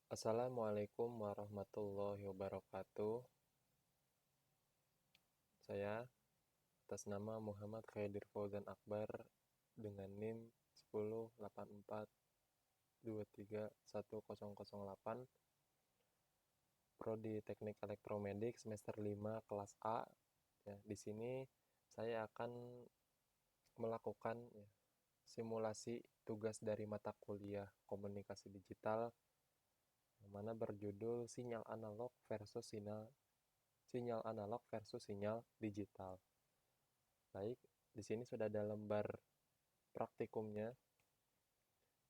Assalamualaikum warahmatullahi wabarakatuh. Saya atas nama Muhammad Khaidir Fauzan Akbar dengan NIM 1084231008 Prodi Teknik Elektromedik semester 5 kelas A. Ya, di sini saya akan melakukan simulasi tugas dari mata kuliah Komunikasi Digital yang mana berjudul sinyal analog versus sinyal digital. Baik, di sini sudah ada lembar praktikumnya,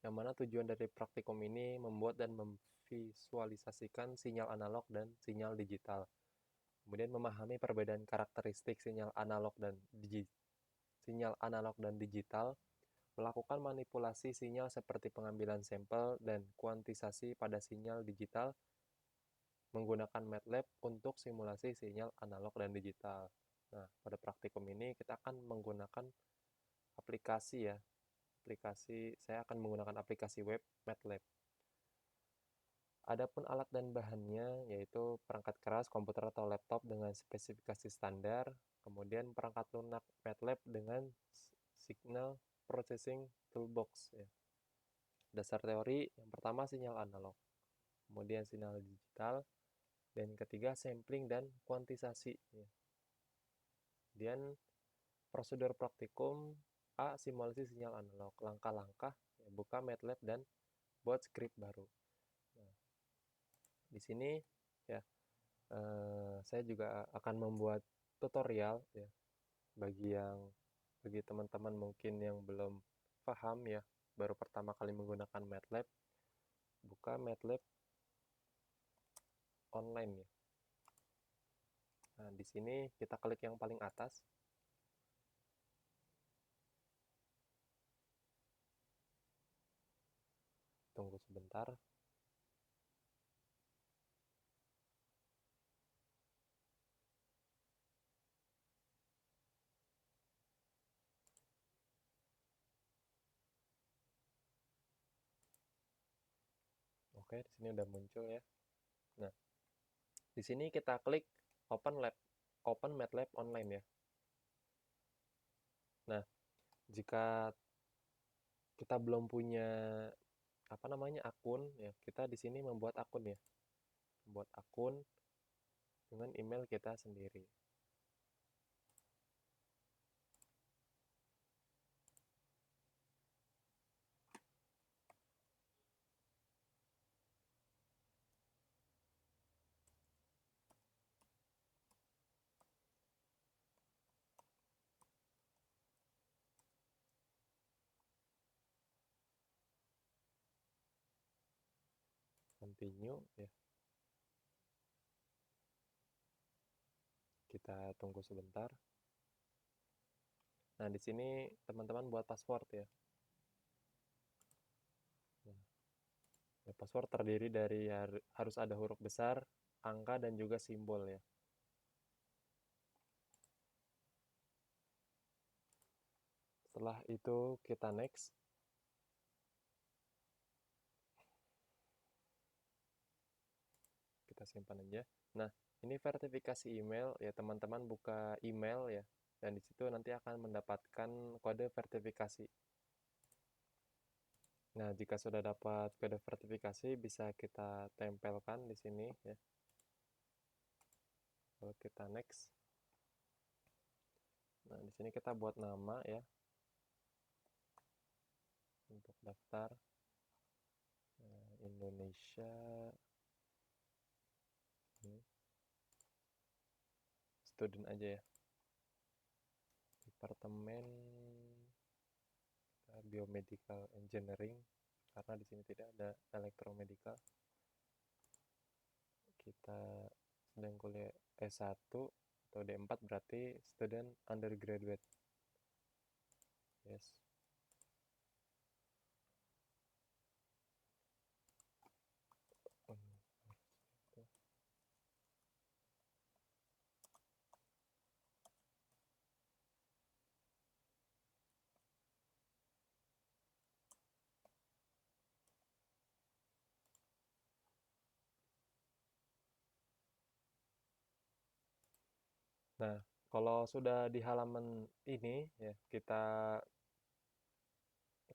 yang mana tujuan dari praktikum ini membuat dan memvisualisasikan sinyal analog dan sinyal digital. Kemudian memahami perbedaan karakteristik sinyal analog dan digital, melakukan manipulasi sinyal seperti pengambilan sampel dan kuantisasi pada sinyal digital menggunakan MATLAB untuk simulasi sinyal analog dan digital. Nah, pada praktikum ini kita akan menggunakan aplikasi ya. Saya akan menggunakan aplikasi web MATLAB. Adapun alat dan bahannya yaitu perangkat keras komputer atau laptop dengan spesifikasi standar, kemudian perangkat lunak MATLAB dengan Signal Processing Toolbox ya. Dasar teori yang pertama sinyal analog, kemudian sinyal digital, dan ketiga sampling dan kuantisasi ya. Kemudian prosedur praktikum A. Simulasi sinyal analog. Langkah-langkah ya, buka MATLAB dan buat script baru. Nah, di sini ya saya juga akan membuat tutorial ya bagi teman-teman mungkin yang belum paham ya, baru pertama kali menggunakan MATLAB. Buka MATLAB online ya. Nah, di sini kita klik yang paling atas. Tunggu sebentar. Oke, di sini udah muncul ya. Nah, di sini kita klik Open MATLAB online ya. Nah, jika kita belum punya akun ya, kita di sini membuat akun ya. Membuat akun dengan email kita sendiri. Continue ya. Kita tunggu sebentar. Nah, di sini teman-teman buat password ya. Nah, password terdiri dari harus ada huruf besar, angka, dan juga simbol ya. Setelah itu kita next. Kita simpan aja. Nah, ini verifikasi email ya, teman-teman buka email ya, dan di situ nanti akan mendapatkan kode verifikasi. Nah, jika sudah dapat kode verifikasi bisa kita tempelkan di sini ya. Lalu kita next. Nah, di sini kita buat nama ya. Untuk daftar Indonesia ini student aja ya. Departemen Biomedical Engineering karena di sini tidak ada elektromedical. Kita sedang kuliah S1 atau D4 berarti student undergraduate. Yes. Nah, kalau sudah di halaman ini ya, kita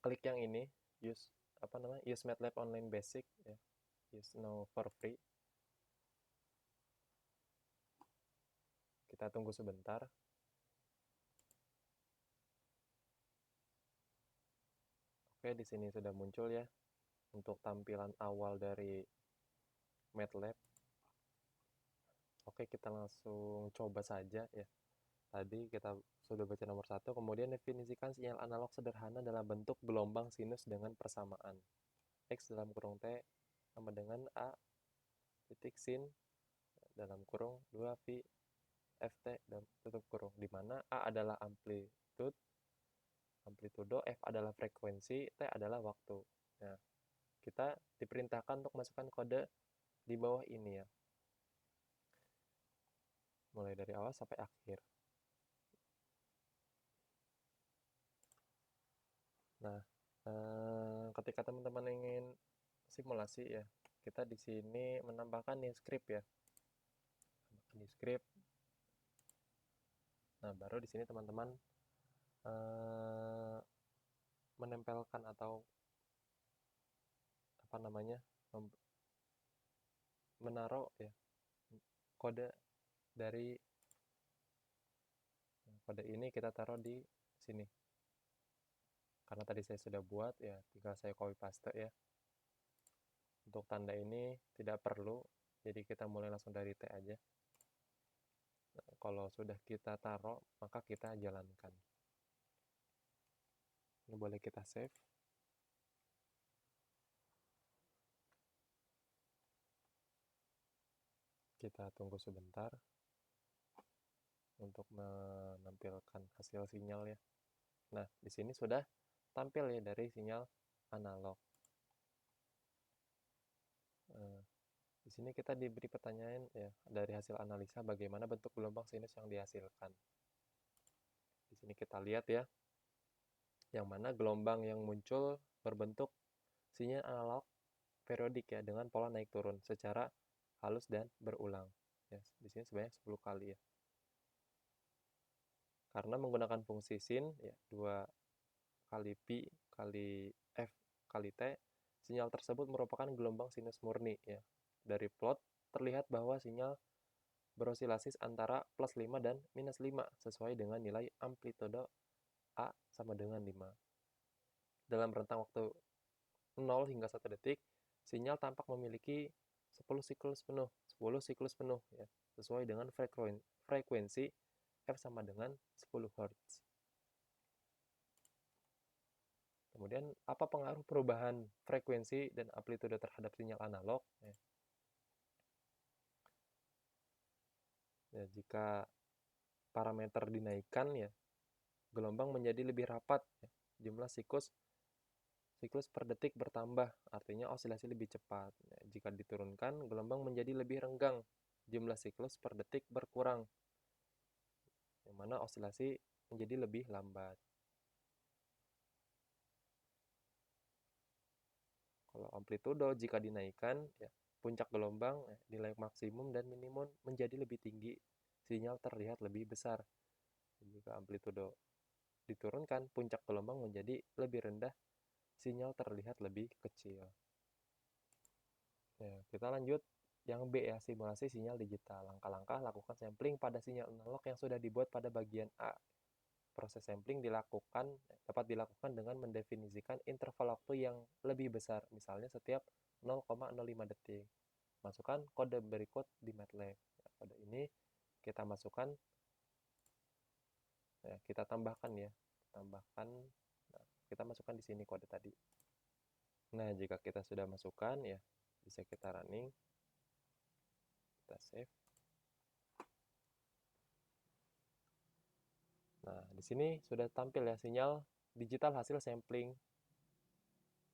klik yang ini, use MATLAB Online Basic ya, use now for free. Kita tunggu sebentar. Oke, di sini sudah muncul ya untuk tampilan awal dari MATLAB. Oke, kita langsung coba saja ya. Tadi kita sudah baca nomor 1, kemudian definisikan sinyal analog sederhana dalam bentuk gelombang sinus dengan persamaan. X dalam kurung T sama dengan A titik sin dalam kurung 2 V Ft dalam tutup kurung, di mana A adalah amplitudo, F adalah frekuensi, T adalah waktu. Nah, kita diperintahkan untuk masukkan kode di bawah ini ya. Mulai dari awal sampai akhir. Nah, ketika teman-teman ingin simulasi ya, kita di sini menambahkan nih script ya. Di script. Nah, baru di sini teman-teman menempelkan atau apa namanya? Menaruh ya kode dari kode ini kita taruh di sini. Karena tadi saya sudah buat ya, tinggal saya copy paste ya. Untuk tanda ini tidak perlu, jadi kita mulai langsung dari T aja. Nah, kalau sudah kita taruh, maka kita jalankan. Ini boleh kita save. Kita tunggu sebentar untuk menampilkan hasil sinyal ya. Nah, di sini sudah tampil ya dari sinyal analog. Di sini kita diberi pertanyaan ya, dari hasil analisa bagaimana bentuk gelombang sinus yang dihasilkan. Di sini kita lihat ya, yang mana gelombang yang muncul berbentuk sinyal analog periodik ya, dengan pola naik turun secara halus dan berulang. Ya, di sini sebanyak 10 kali ya. Karena menggunakan fungsi sin ya, 2 kali pi kali f kali t, sinyal tersebut merupakan gelombang sinus murni ya. Dari plot terlihat bahwa sinyal berosilasi antara plus 5 dan minus 5 sesuai dengan nilai amplitudo A sama dengan 5. Dalam rentang waktu 0 hingga 1 detik, sinyal tampak memiliki 10 siklus penuh ya, sesuai dengan frekuensi F sama dengan 10 Hz. Kemudian, apa pengaruh perubahan frekuensi dan amplitudo terhadap sinyal analog? Ya, jika parameter dinaikkan ya, gelombang menjadi lebih rapat ya. Jumlah siklus per detik bertambah, artinya osilasi lebih cepat. Ya, jika diturunkan, gelombang menjadi lebih renggang. Jumlah siklus per detik berkurang, yang mana osilasi menjadi lebih lambat. Kalau amplitudo jika dinaikkan, ya, puncak gelombang nilai maksimum dan minimum menjadi lebih tinggi, sinyal terlihat lebih besar. Jika amplitudo diturunkan, puncak gelombang menjadi lebih rendah, sinyal terlihat lebih kecil. Ya, kita lanjut yang B ya, simulasi sinyal digital. Langkah-langkah lakukan sampling pada sinyal analog yang sudah dibuat pada bagian A. Proses sampling dapat dilakukan dengan mendefinisikan interval waktu yang lebih besar, misalnya setiap 0,05 detik. Masukkan kode berikut di MATLAB. Ya, kode ini kita masukkan, ya, kita tambahkan ya, kita masukkan di sini kode tadi. Nah, jika kita sudah masukkan ya, bisa kita running, kita save. Nah, di sini sudah tampil ya sinyal digital hasil sampling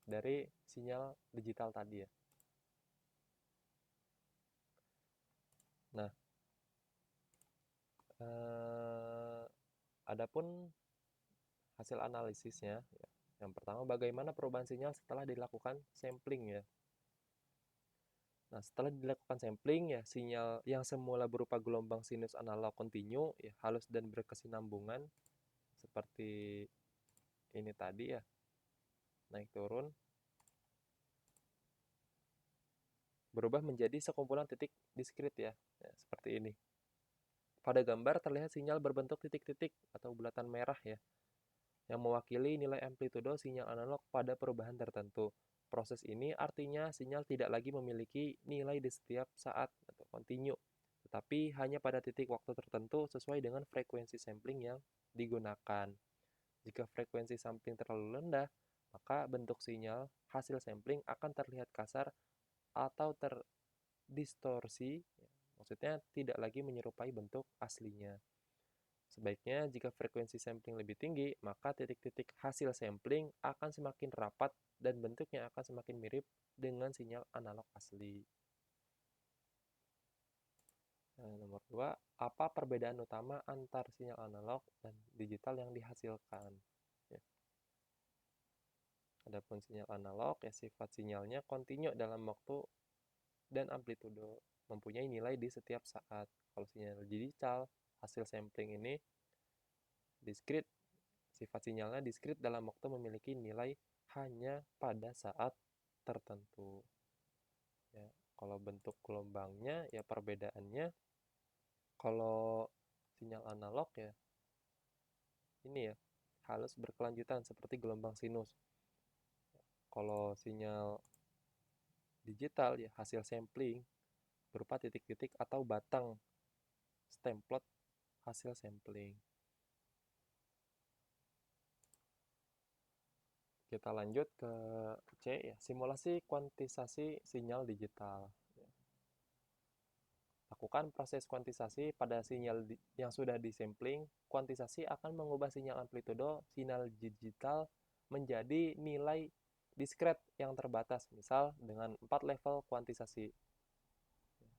dari sinyal digital tadi ya. Nah, adapun hasil analisisnya ya. Yang pertama, bagaimana perubahan sinyal setelah dilakukan sampling ya. Nah, Nah, setelah dilakukan sampling, ya sinyal yang semula berupa gelombang sinus analog kontinu, ya halus dan berkesinambungan, seperti ini tadi ya, naik turun, berubah menjadi sekumpulan titik diskrit ya, seperti ini. Pada gambar terlihat sinyal berbentuk titik-titik atau bulatan merah ya, yang mewakili nilai amplitudo sinyal analog pada perubahan tertentu. Proses ini artinya sinyal tidak lagi memiliki nilai di setiap saat atau kontinu, tetapi hanya pada titik waktu tertentu sesuai dengan frekuensi sampling yang digunakan. Jika frekuensi sampling terlalu rendah, maka bentuk sinyal hasil sampling akan terlihat kasar atau terdistorsi, maksudnya tidak lagi menyerupai bentuk aslinya. Sebaiknya jika frekuensi sampling lebih tinggi, maka titik-titik hasil sampling akan semakin rapat dan bentuknya akan semakin mirip dengan sinyal analog asli. Nah, nomor 2, apa perbedaan utama antar sinyal analog dan digital yang dihasilkan? Ya. Adapun sinyal analog, ya sifat sinyalnya kontinu dalam waktu dan amplitudo, mempunyai nilai di setiap saat. Kalau sinyal digital, hasil sampling ini diskrit, sifat sinyalnya diskrit dalam waktu memiliki nilai hanya pada saat tertentu. Ya, kalau bentuk gelombangnya, ya perbedaannya, kalau sinyal analog ya, ini ya, halus berkelanjutan seperti gelombang sinus. Kalau sinyal digital ya, hasil sampling berupa titik-titik atau batang stemplot hasil sampling. Kita lanjut ke C ya, simulasi kuantisasi sinyal digital. Lakukan proses kuantisasi pada sinyal yang sudah disampling. Kuantisasi akan mengubah sinyal amplitudo sinyal digital menjadi nilai diskret yang terbatas, misal dengan 4 level kuantisasi.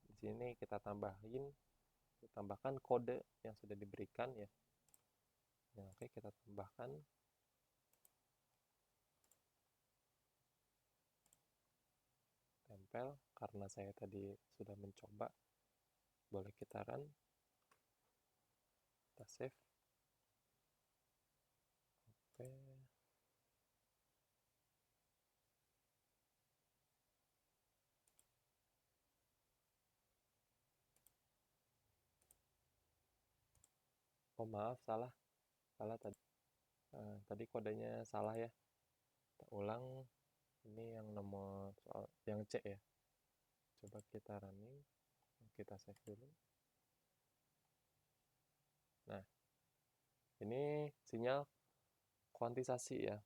Di sini kita tambahkan kode yang sudah diberikan ya. Oke, kita tambahkan. Tempel, karena saya tadi sudah mencoba. Boleh kita run. Kita save. Oke. Oh maaf, salah tadi. Tadi kodenya salah ya. Kita ulang. Ini yang nomor soal yang C ya. Coba kita running. Kita save dulu. Nah, ini sinyal kuantisasi ya.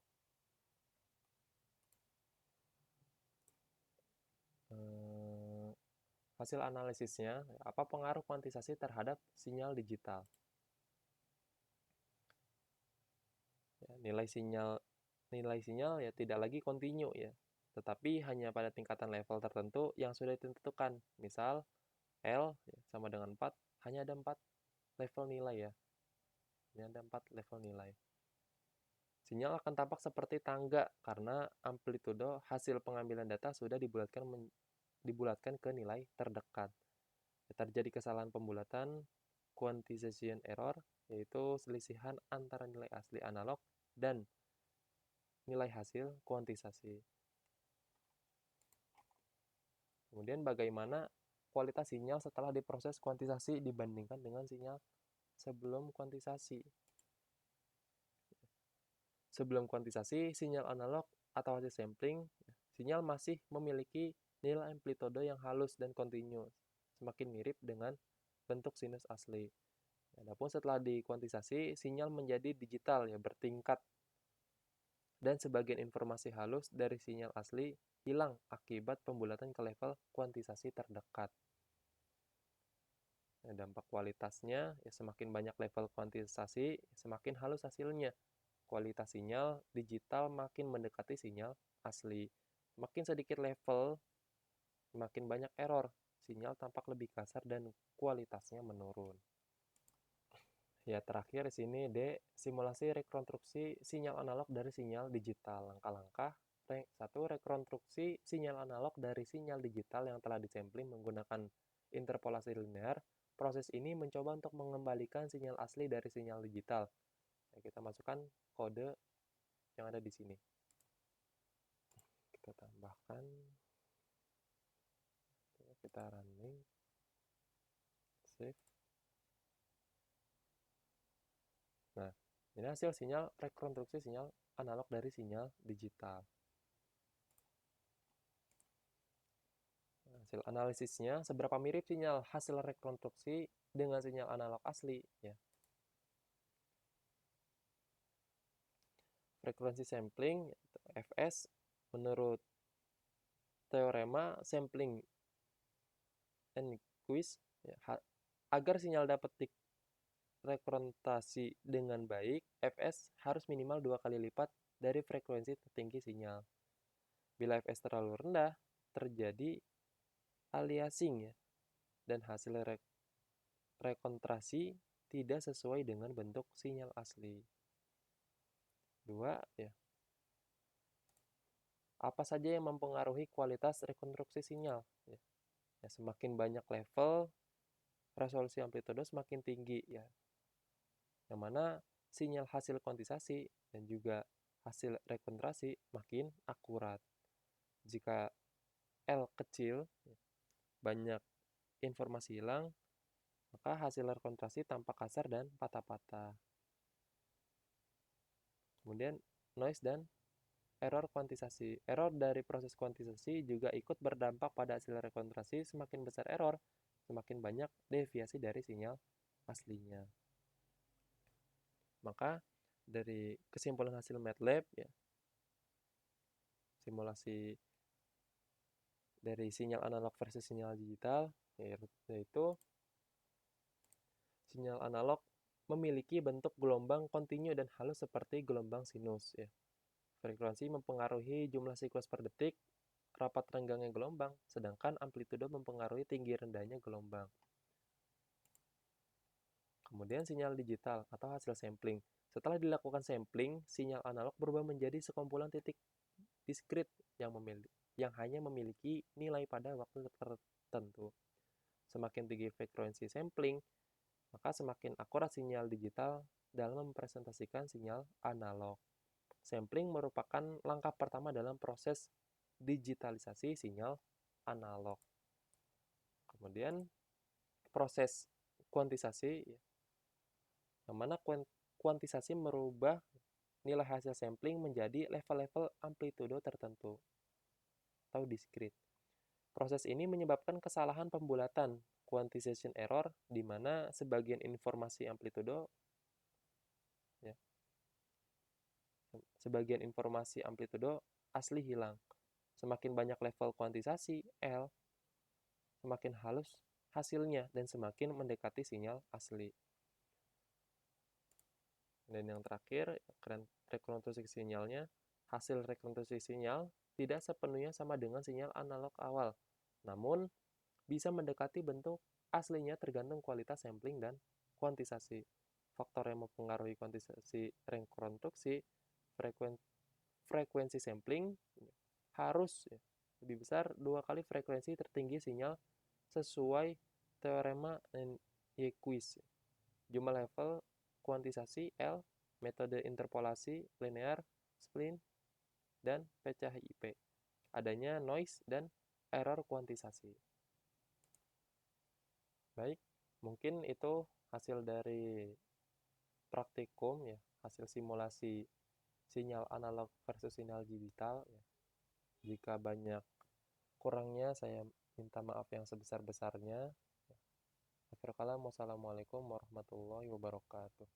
Hasil analisisnya, apa pengaruh kuantisasi terhadap sinyal digital? Ya, nilai sinyal ya tidak lagi kontinu ya, tetapi hanya pada tingkatan level tertentu yang sudah ditentukan. Misal L ya, sama dengan 4, hanya ada 4 level nilai ya. Ini ada 4 level nilai. Sinyal akan tampak seperti tangga karena amplitudo hasil pengambilan data sudah dibulatkan ke nilai terdekat. Terjadi kesalahan pembulatan, quantization error, yaitu selisihan antara nilai asli analog dan nilai hasil kuantisasi. Kemudian bagaimana kualitas sinyal setelah diproses kuantisasi dibandingkan dengan sinyal sebelum kuantisasi. Sebelum kuantisasi, sinyal analog atau hasil sampling, sinyal masih memiliki nilai amplitudo yang halus dan kontinu, semakin mirip dengan bentuk sinus asli. Adapun setelah dikuantisasi, sinyal menjadi digital ya, bertingkat. Dan sebagian informasi halus dari sinyal asli hilang akibat pembulatan ke level kuantisasi terdekat. Nah, dampak kualitasnya, ya semakin banyak level kuantisasi, semakin halus hasilnya. Kualitas sinyal digital makin mendekati sinyal asli. Makin sedikit level, makin banyak error. Sinyal tampak lebih kasar dan kualitasnya menurun. Ya, terakhir di sini D, simulasi rekonstruksi sinyal analog dari sinyal digital. Langkah-langkah Satu, rekonstruksi sinyal analog dari sinyal digital yang telah disampling menggunakan interpolasi linear. Proses ini mencoba untuk mengembalikan sinyal asli dari sinyal digital. Nah, kita masukkan kode yang ada di sini. Kita tambahkan, kita running, save. Nah, ini hasil sinyal rekonstruksi sinyal analog dari sinyal digital. Hasil analisisnya, seberapa mirip sinyal hasil rekonstruksi dengan sinyal analog asli, ya. Frekuensi sampling, Fs, menurut teorema sampling and quiz, ya, agar sinyal dapat direkontasi dengan baik, Fs harus minimal 2 kali lipat dari frekuensi tertinggi sinyal. Bila Fs terlalu rendah, terjadi aliasing, ya, dan hasil rekontrasi tidak sesuai dengan bentuk sinyal asli. 2, ya. Apa saja yang mempengaruhi kualitas rekonstruksi sinyal? Ya. Ya, semakin banyak level, resolusi amplitudo semakin tinggi, ya. Yang mana sinyal hasil kuantisasi dan juga hasil rekonstruksi makin akurat. Jika L kecil, banyak informasi hilang, maka hasil rekonstruksi tampak kasar dan patah-patah. Kemudian noise dan error kuantisasi. Error dari proses kuantisasi juga ikut berdampak pada hasil rekonstruksi. Semakin besar error, semakin banyak deviasi dari sinyal aslinya. Maka dari kesimpulan hasil MATLAB, ya, simulasi dari sinyal analog versus sinyal digital, yaitu sinyal analog memiliki bentuk gelombang kontinu dan halus seperti gelombang sinus, ya. Frekuensi mempengaruhi jumlah siklus per detik, rapat renggangnya gelombang, sedangkan amplitudo mempengaruhi tinggi rendahnya gelombang. Kemudian sinyal digital atau hasil sampling. Setelah dilakukan sampling, sinyal analog berubah menjadi sekumpulan titik diskrit yang hanya memiliki nilai pada waktu tertentu. Semakin tinggi frekuensi sampling, maka semakin akurat sinyal digital dalam mempresentasikan sinyal analog. Sampling merupakan langkah pertama dalam proses digitalisasi sinyal analog. Kemudian proses kuantisasi, yang mana kuantisasi merubah nilai hasil sampling menjadi level-level amplitudo tertentu atau diskrit. Proses ini menyebabkan kesalahan pembulatan, quantization error, di mana sebagian informasi amplitudo, ya, sebagian informasi amplitudo asli hilang. Semakin banyak level kuantisasi L, semakin halus hasilnya dan semakin mendekati sinyal asli. Dan yang terakhir, rekonstruksi sinyalnya. Hasil rekonstruksi sinyal tidak sepenuhnya sama dengan sinyal analog awal, namun bisa mendekati bentuk aslinya tergantung kualitas sampling dan kuantisasi. Faktor yang mempengaruhi kuantisasi rekonstruksi, frekuensi sampling harus, ya, lebih besar 2 kali frekuensi tertinggi sinyal sesuai teorema Nyquist. Jumlah level kuantisasi L, metode interpolasi linear, spline, dan PCHIP. Adanya noise dan error kuantisasi. Baik, mungkin itu hasil dari praktikum, ya, hasil simulasi sinyal analog versus sinyal digital, ya. Jika banyak kurangnya, saya minta maaf yang sebesar-besarnya. Wassalamualaikum warahmatullahi wabarakatuh.